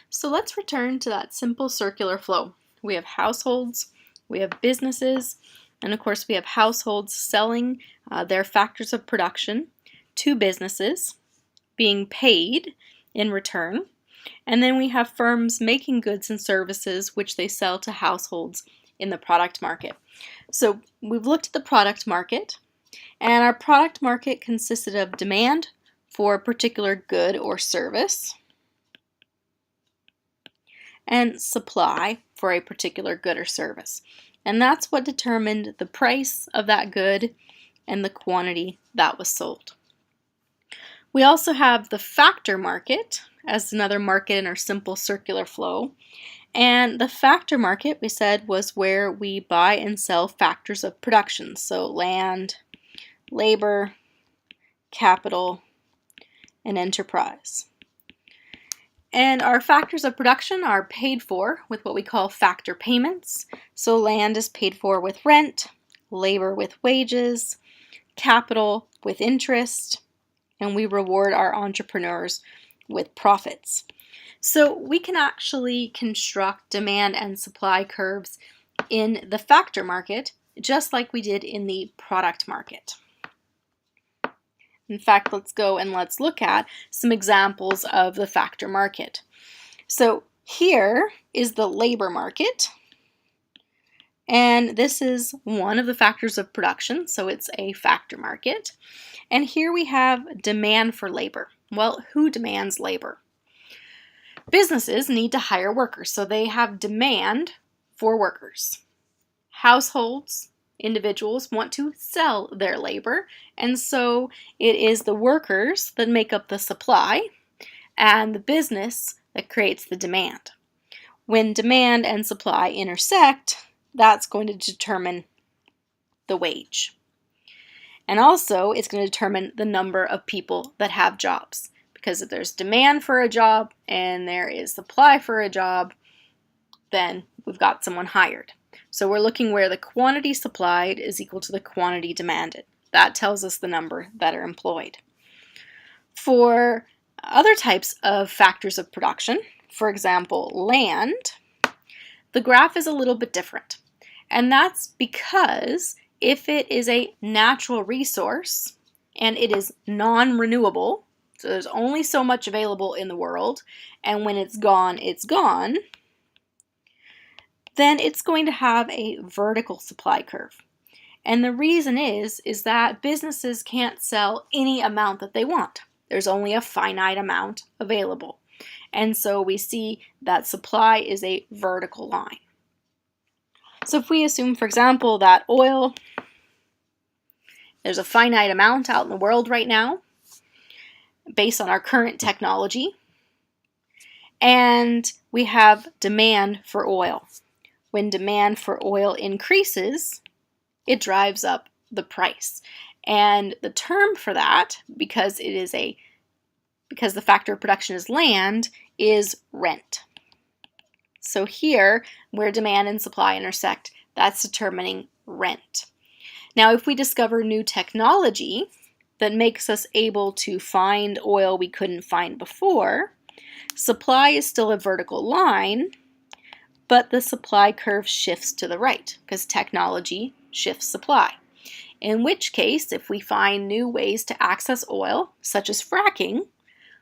So let's return to that simple circular flow. We have households, we have businesses, and of course we have households selling their factors of production to businesses, being paid in return, and then we have firms making goods and services which they sell to households in the product market. So we've looked at the product market, and our product market consisted of demand for a particular good or service, and supply for a particular good or service. And that's what determined the price of that good and the quantity that was sold. We also have the factor market as another market in our simple circular flow. And the factor market, we said, was where we buy and sell factors of production. So land, labor, capital, and enterprise. And our factors of production are paid for with what we call factor payments. So land is paid for with rent, labor with wages, capital with interest, and we reward our entrepreneurs with profits. So we can actually construct demand and supply curves in the factor market just like we did in the product market. In fact, let's go and let's look at some examples of the factor market. So here is the labor market, and this is one of the factors of production, so it's a factor market. And here we have demand for labor. Well, who demands labor? Businesses need to hire workers, so they have demand for workers. Households, individuals want to sell their labor, and so it is the workers that make up the supply and the business that creates the demand. When demand and supply intersect, that's going to determine the wage. And also, it's going to determine the number of people that have jobs. Because if there's demand for a job and there is supply for a job, then we've got someone hired. So we're looking where the quantity supplied is equal to the quantity demanded. That tells us the number that are employed. For other types of factors of production, for example, land, the graph is a little bit different. And that's because if it is a natural resource and it is non-renewable, so there's only so much available in the world, and when it's gone, then it's going to have a vertical supply curve. And the reason is that businesses can't sell any amount that they want. There's only a finite amount available. And so we see that supply is a vertical line. So if we assume, for example, that oil, there's a finite amount out in the world right now, based on our current technology, and we have demand for oil. When demand for oil increases, it drives up the price. And the term for that, because the factor of production is land, is rent. So here, where demand and supply intersect, that's determining rent. Now, if we discover new technology that makes us able to find oil we couldn't find before, supply is still a vertical line, but the supply curve shifts to the right because technology shifts supply. In which case, if we find new ways to access oil, such as fracking,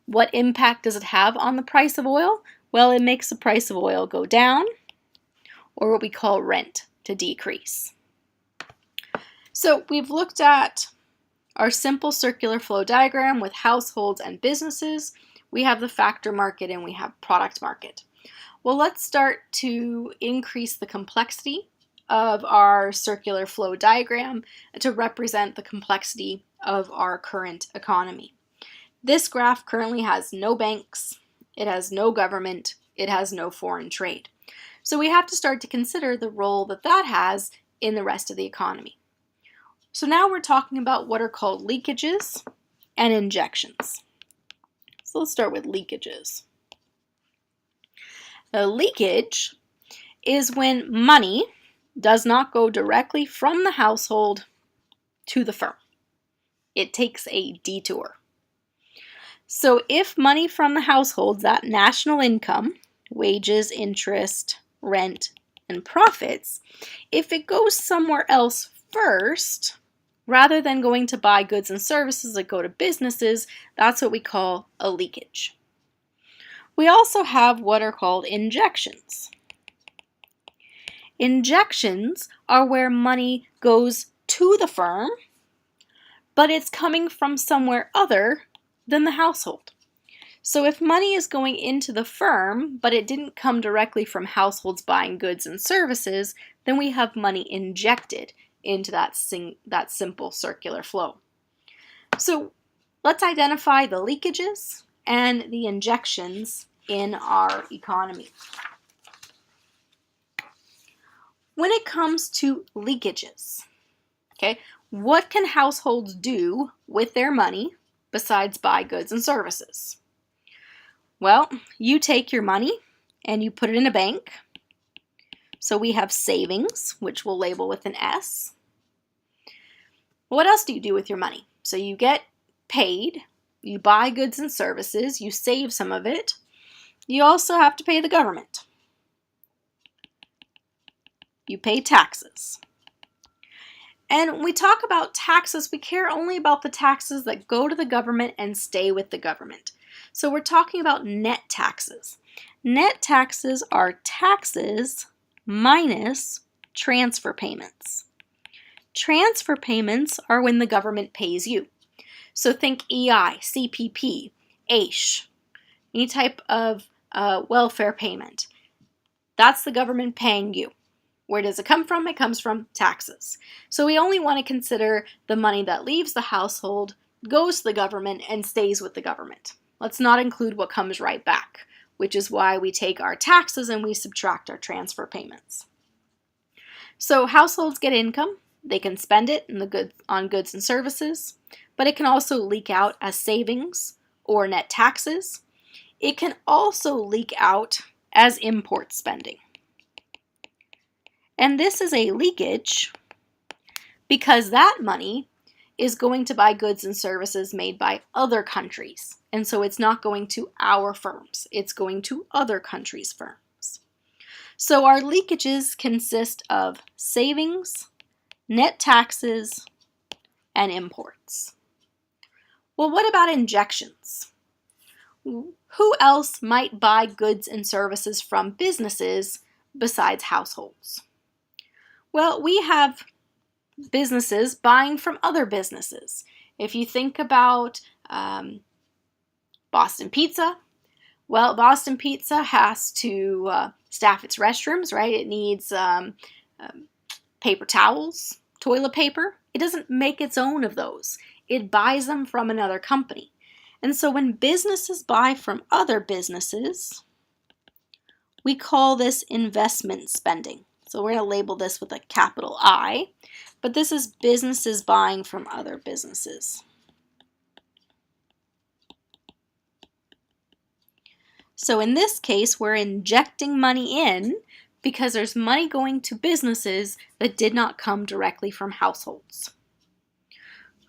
what impact does it have on the price of oil? Well, it makes the price of oil go down, or what we call rent, to decrease. So we've looked at our simple circular flow diagram with households and businesses. We have the factor market and we have product market. Well, let's start to increase the complexity of our circular flow diagram to represent the complexity of our current economy. This graph currently has no banks, it has no government, it has no foreign trade. So we have to start to consider the role that that has in the rest of the economy. So now we're talking about what are called leakages and injections. So let's start with leakages. A leakage is when money does not go directly from the household to the firm. It takes a detour. So if money from the household, that national income, wages, interest, rent, and profits, if it goes somewhere else first, rather than going to buy goods and services that go to businesses, that's what we call a leakage. We also have what are called injections. Injections are where money goes to the firm, but it's coming from somewhere other than the household. So if money is going into the firm, but it didn't come directly from households buying goods and services, then we have money injected into that simple circular flow. So let's identify the leakages and the injections in our economy. When it comes to leakages, okay, what can households do with their money besides buy goods and services? Well, you take your money and you put it in a bank. So we have savings, which we'll label with an S. What else do you do with your money? So you get paid, you buy goods and services, you save some of it. You also have to pay the government. You pay taxes. And when we talk about taxes, we care only about the taxes that go to the government and stay with the government. So we're talking about net taxes. Net taxes are taxes minus transfer payments. Transfer payments are when the government pays you. So think EI, CPP, AISH, any type of welfare payment. That's the government paying you. Where does it come from? It comes from taxes. So we only want to consider the money that leaves the household, goes to the government, and stays with the government. Let's not include what comes right back, which is why we take our taxes and we subtract our transfer payments. So households get income. They can spend it on goods and services, but it can also leak out as savings or net taxes. It can also leak out as import spending. And this is a leakage because that money is going to buy goods and services made by other countries. And so it's not going to our firms. It's going to other countries' firms. So our leakages consist of savings, net taxes, and imports. Well, what about injections? Who else might buy goods and services from businesses besides households? Well, we have businesses buying from other businesses. If you think about Boston Pizza, well, Boston Pizza has to staff its restrooms, right? It needs paper towels, toilet paper. It doesn't make its own of those. It buys them from another company. And so when businesses buy from other businesses, we call this investment spending. So we're going to label this with a capital I, but this is businesses buying from other businesses. So in this case, we're injecting money in because there's money going to businesses that did not come directly from households.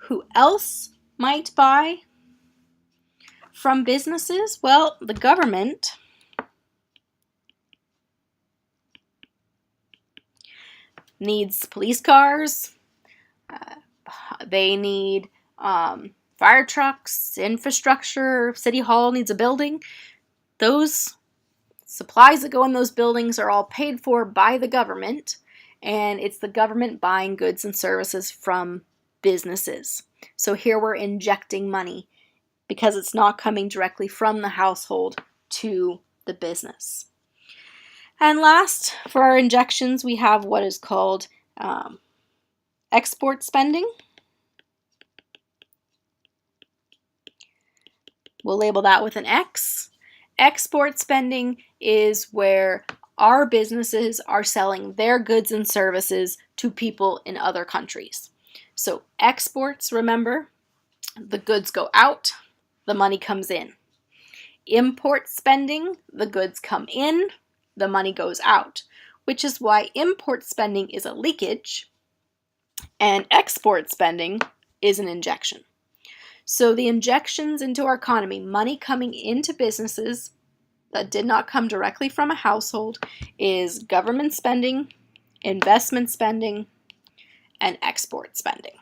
Who else might buy from businesses? Well, the government needs police cars, they need fire trucks, infrastructure, City Hall needs a building. Those supplies that go in those buildings are all paid for by the government, and it's the government buying goods and services from businesses. So here we're injecting money because it's not coming directly from the household to the business. And last, for our injections, we have what is called export spending. We'll label that with an X. Export spending is where our businesses are selling their goods and services to people in other countries. So exports, remember, the goods go out, the money comes in. Import spending, the goods come in, the money goes out, which is why import spending is a leakage and export spending is an injection. So the injections into our economy, money coming into businesses that did not come directly from a household is government spending, investment spending, and export spending.